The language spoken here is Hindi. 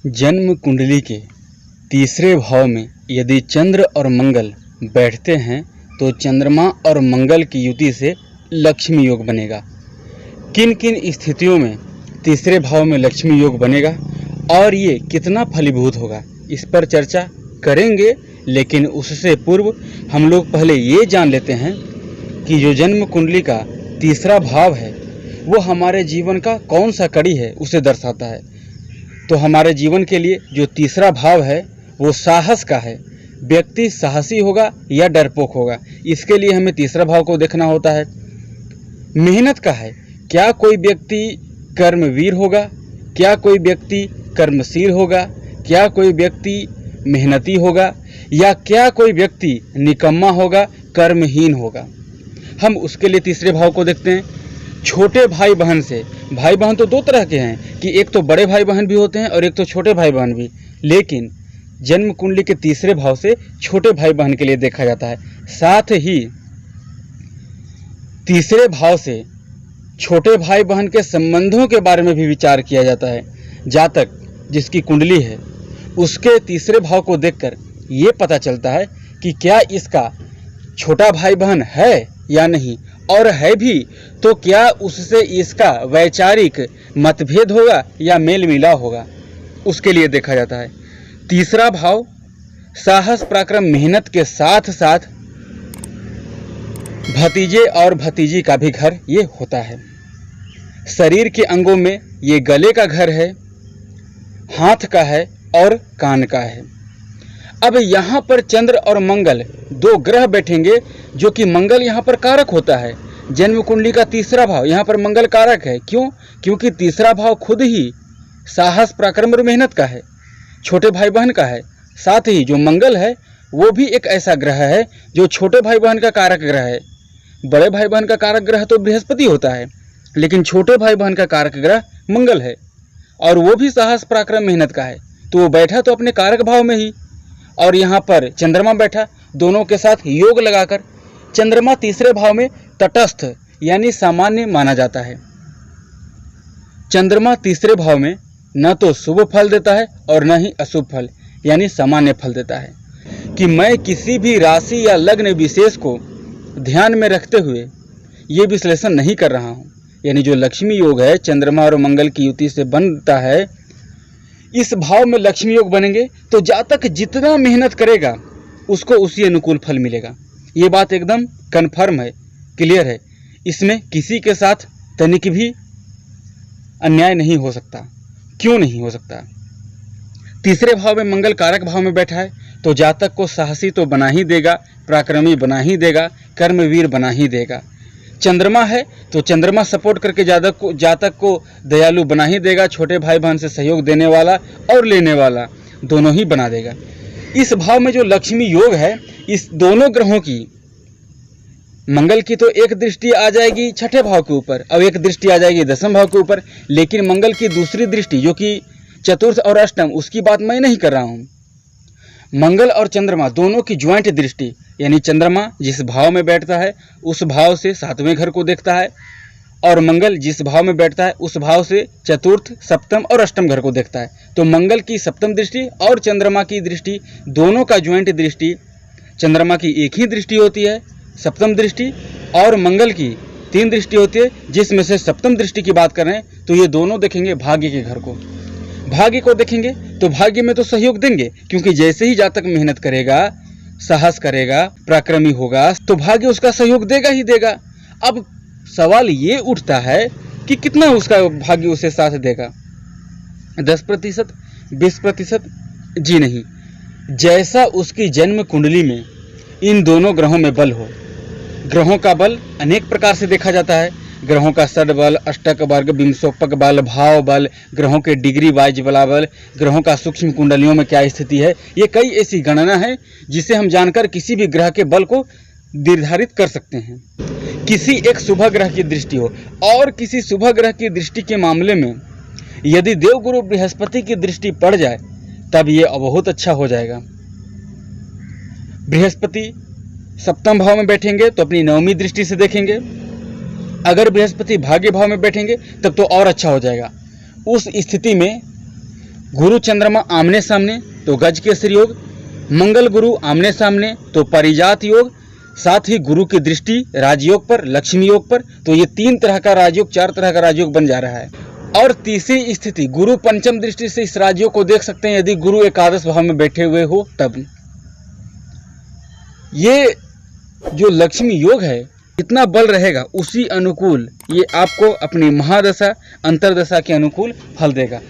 जन्म कुंडली के तीसरे भाव में यदि चंद्र और मंगल बैठते हैं तो चंद्रमा और मंगल की युति से लक्ष्मी योग बनेगा। किन किन स्थितियों में तीसरे भाव में लक्ष्मी योग बनेगा और ये कितना फलीभूत होगा, इस पर चर्चा करेंगे। लेकिन उससे पूर्व हम लोग पहले ये जान लेते हैं कि जो जन्म कुंडली का तीसरा भाव है वो हमारे जीवन का कौन सा कड़ी है उसे दर्शाता है। तो हमारे जीवन के लिए जो तीसरा भाव है वो साहस का है। व्यक्ति साहसी होगा या डरपोक होगा, इसके लिए हमें तीसरा भाव को देखना होता है। मेहनत का है, क्या कोई व्यक्ति कर्मवीर होगा, क्या कोई व्यक्ति कर्मशील होगा, क्या कोई व्यक्ति मेहनती होगा या क्या कोई व्यक्ति निकम्मा होगा, कर्महीन होगा। हम उसके लिए तीसरे भाव को देखते हैं। छोटे भाई बहन से, भाई बहन तो दो तरह के हैं कि एक तो बड़े भाई बहन भी होते हैं और एक तो छोटे भाई बहन भी, लेकिन जन्म कुंडली के तीसरे भाव से छोटे भाई बहन के लिए देखा जाता है। साथ ही तीसरे भाव से छोटे भाई बहन के संबंधों के बारे में भी विचार किया जाता है। जातक जिसकी कुंडली है उसके तीसरे भाव को देखकर ये पता चलता है कि क्या इसका छोटा भाई बहन है या नहीं, और है भी तो क्या उससे इसका वैचारिक मतभेद होगा या मेल मिलाप होगा, उसके लिए देखा जाता है। तीसरा भाव साहस पराक्रम मेहनत के साथ साथ भतीजे और भतीजी का भी घर ये होता है। शरीर के अंगों में ये गले का घर है, हाथ का है और कान का है। अब यहाँ पर चंद्र और मंगल दो ग्रह बैठेंगे, जो कि मंगल यहाँ पर कारक होता है। जन्म कुंडली का तीसरा भाव यहाँ पर मंगल कारक है। क्यों? क्योंकि तीसरा भाव खुद ही साहस पराक्रम और मेहनत का है, छोटे भाई बहन का है। साथ ही जो मंगल है वो भी एक ऐसा ग्रह है जो छोटे भाई बहन का कारक ग्रह है। बड़े भाई बहन का कारक ग्रह तो बृहस्पति होता है, लेकिन छोटे भाई बहन का कारक ग्रह मंगल है और वो भी साहस पराक्रम मेहनत का है। तो वो बैठा तो अपने कारक भाव में ही, और यहाँ पर चंद्रमा बैठा, दोनों के साथ योग लगाकर। चंद्रमा तीसरे भाव में तटस्थ यानी सामान्य माना जाता है। चंद्रमा तीसरे भाव में न तो शुभ फल देता है और न ही अशुभ फल यानी सामान्य फल देता है। कि मैं किसी भी राशि या लग्न विशेष को ध्यान में रखते हुए ये विश्लेषण नहीं कर रहा हूँ। यानी जो लक्ष्मी योग है चंद्रमा और मंगल की युति से बनता है, इस भाव में लक्ष्मी योग बनेंगे तो जातक जितना मेहनत करेगा उसको उसी अनुकूल फल मिलेगा। ये बात एकदम कन्फर्म है, क्लियर है। इसमें किसी के साथ तनिक भी अन्याय नहीं हो सकता। क्यों नहीं हो सकता? तीसरे भाव में मंगल कारक भाव में बैठा है तो जातक को साहसी तो बना ही देगा, पराक्रमी बना ही देगा, कर्मवीर बना ही देगा। चंद्रमा है तो चंद्रमा सपोर्ट करके जातक को दयालु बना ही देगा, छोटे भाई बहन से सहयोग देने वाला और लेने वाला दोनों ही बना देगा। इस भाव में जो लक्ष्मी योग है, इस दोनों ग्रहों की, मंगल की तो एक दृष्टि आ जाएगी छठे भाव के ऊपर और एक दृष्टि आ जाएगी दसम भाव के ऊपर, लेकिन मंगल की दूसरी दृष्टि जो कि चतुर्थ और अष्टम, उसकी बात मैं नहीं कर रहा हूँ। मंगल और चंद्रमा दोनों की ज्वाइंट दृष्टि, यानी चंद्रमा जिस भाव में बैठता है उस भाव से सातवें घर को देखता है और मंगल जिस भाव में बैठता है उस भाव से चतुर्थ, सप्तम और अष्टम घर को देखता है। तो मंगल की सप्तम दृष्टि और चंद्रमा की दृष्टि दोनों का ज्वाइंट दृष्टि, चंद्रमा की एक ही दृष्टि होती है सप्तम दृष्टि, और मंगल की 3 दृष्टि होती है, जिसमें से सप्तम दृष्टि की बात कर रहे हैं तो ये दोनों देखेंगे भाग्य के घर को। भाग्य को देखेंगे तो भाग्य में तो सहयोग देंगे, क्योंकि जैसे ही जातक मेहनत करेगा, साहस करेगा, पराक्रमी होगा तो भाग्य उसका सहयोग देगा ही देगा। अब सवाल ये उठता है कि कितना उसका भाग्य उसे साथ देगा, 10%, 20%? जी नहीं, जैसा उसकी जन्म कुंडली में इन दोनों ग्रहों में बल हो। ग्रहों का बल अनेक प्रकार से देखा जाता है। ग्रहों का षड बल, अष्टक वर्ग, विंशोपक बल, भाव बल, ग्रहों के डिग्री वाइज बला बल, ग्रहों का सूक्ष्म कुंडलियों में क्या स्थिति है, ये कई ऐसी गणना है जिसे हम जानकर किसी भी ग्रह के बल को निर्धारित कर सकते हैं। किसी एक शुभ ग्रह की दृष्टि हो और किसी शुभ ग्रह की दृष्टि के मामले में यदि देवगुरु बृहस्पति की दृष्टि पड़ जाए तब ये बहुत अच्छा हो जाएगा। बृहस्पति सप्तम भाव में बैठेंगे तो अपनी नवमी दृष्टि से देखेंगे। अगर बृहस्पति भाग्य भाव में बैठेंगे तब तो और अच्छा हो जाएगा। उस स्थिति में गुरु चंद्रमा आमने सामने तो गज केसरी योग, मंगल गुरु आमने सामने तो पारिजात योग, साथ ही गुरु की दृष्टि राजयोग पर, लक्ष्मी योग पर, तो ये 3 तरह का राजयोग, 4 तरह का राजयोग बन जा रहा है। और तीसरी स्थिति गुरु पंचम दृष्टि से इस राजयोग को देख सकते हैं यदि गुरु एकादश भाव में बैठे हुए हो तब। ये जो लक्ष्मी योग है कितना बल रहेगा उसी अनुकूल ये आपको अपनी महादशा अंतरदशा के अनुकूल फल देगा।